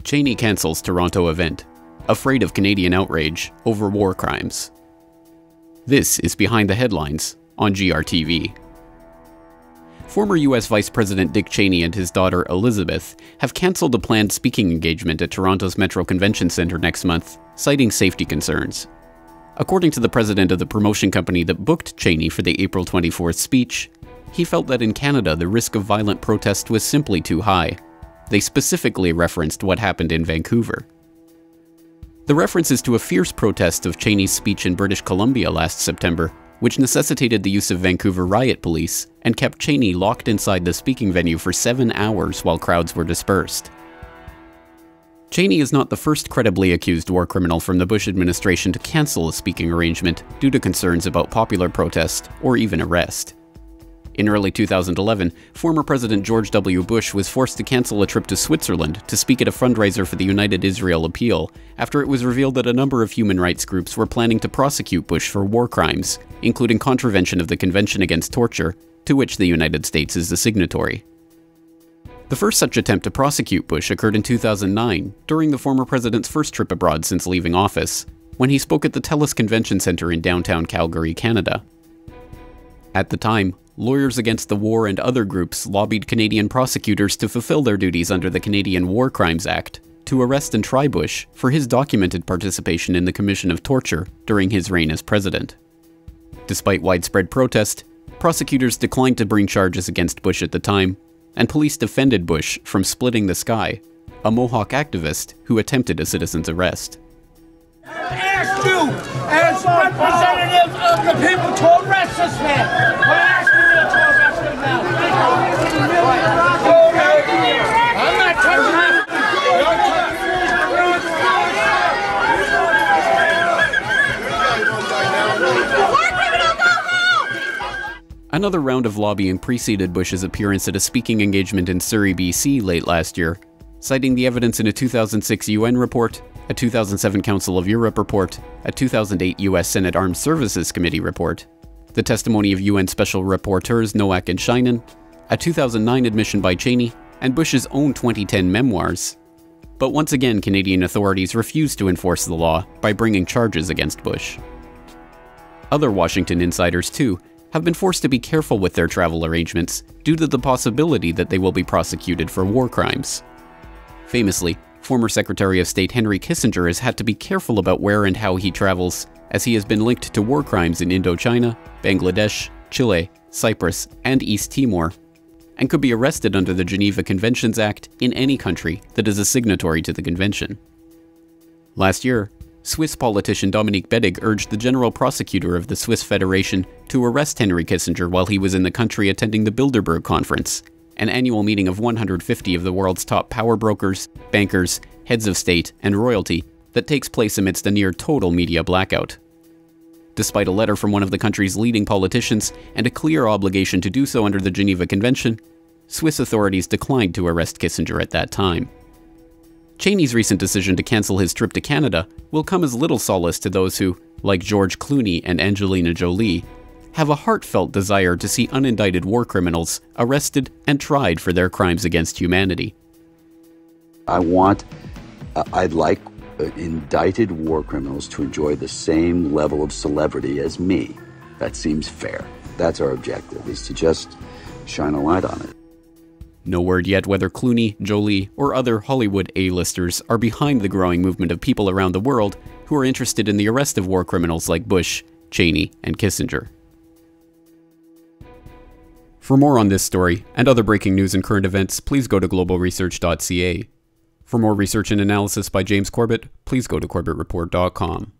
Cheney cancels Toronto event, afraid of Canadian outrage over war crimes. This is Behind the Headlines on GRTV. Former U.S. Vice President Dick Cheney and his daughter Elizabeth have cancelled a planned speaking engagement at Toronto's Metro Convention Centre next month, citing safety concerns. According to the president of the promotion company that booked Cheney for the April 24th speech, he felt that in Canada the risk of violent protest was simply too high. They specifically referenced what happened in Vancouver. The reference is to a fierce protest of Cheney's speech in British Columbia last September, which necessitated the use of Vancouver riot police and kept Cheney locked inside the speaking venue for 7 hours while crowds were dispersed. Cheney is not the first credibly accused war criminal from the Bush administration to cancel a speaking arrangement due to concerns about popular protest or even arrest. In early 2011, former President George W. Bush was forced to cancel a trip to Switzerland to speak at a fundraiser for the United Israel Appeal after it was revealed that a number of human rights groups were planning to prosecute Bush for war crimes, including contravention of the Convention Against Torture, to which the United States is a signatory. The first such attempt to prosecute Bush occurred in 2009, during the former president's first trip abroad since leaving office, when he spoke at the TELUS Convention Centre in downtown Calgary, Canada. At the time, lawyers against the war and other groups lobbied Canadian prosecutors to fulfill their duties under the Canadian War Crimes Act to arrest and try Bush for his documented participation in the commission of torture during his reign as president. Despite widespread protest, prosecutors declined to bring charges against Bush at the time, and police defended Bush from splitting the sky, a Mohawk activist who attempted a citizen's arrest. I asked you, as representative of the people, to arrest this man. We're asking you to arrest him now. I'm not touching him. Another round of lobbying preceded Bush's appearance at a speaking engagement in Surrey, BC late last year, citing the evidence in a 2006 UN report, a 2007 Council of Europe report, a 2008 U.S. Senate Armed Services Committee report, the testimony of UN Special Rapporteurs Nowak and Sheinin, a 2009 admission by Cheney, and Bush's own 2010 memoirs. But once again, Canadian authorities refused to enforce the law by bringing charges against Bush. Other Washington insiders, too, have been forced to be careful with their travel arrangements due to the possibility that they will be prosecuted for war crimes. Famously, former Secretary of State Henry Kissinger has had to be careful about where and how he travels, as he has been linked to war crimes in Indochina, Bangladesh, Chile, Cyprus, and East Timor, and could be arrested under the Geneva Conventions Act in any country that is a signatory to the convention. Last year, Swiss politician Dominique Bedig urged the general prosecutor of the Swiss Federation to arrest Henry Kissinger while he was in the country attending the Bilderberg Conference, an annual meeting of 150 of the world's top power brokers, bankers, heads of state, and royalty that takes place amidst a near-total media blackout. Despite a letter from one of the country's leading politicians and a clear obligation to do so under the Geneva Convention, Swiss authorities declined to arrest Kissinger at that time. Cheney's recent decision to cancel his trip to Canada will come as little solace to those who, like George Clooney and Angelina Jolie, have a heartfelt desire to see unindicted war criminals arrested and tried for their crimes against humanity. I'd like indicted war criminals to enjoy the same level of celebrity as me. That seems fair. That's our objective, is to just shine a light on it. No word yet whether Clooney, Jolie, or other Hollywood A-listers are behind the growing movement of people around the world who are interested in the arrest of war criminals like Bush, Cheney, and Kissinger. For more on this story and other breaking news and current events, please go to globalresearch.ca. For more research and analysis by James Corbett, please go to corbettreport.com.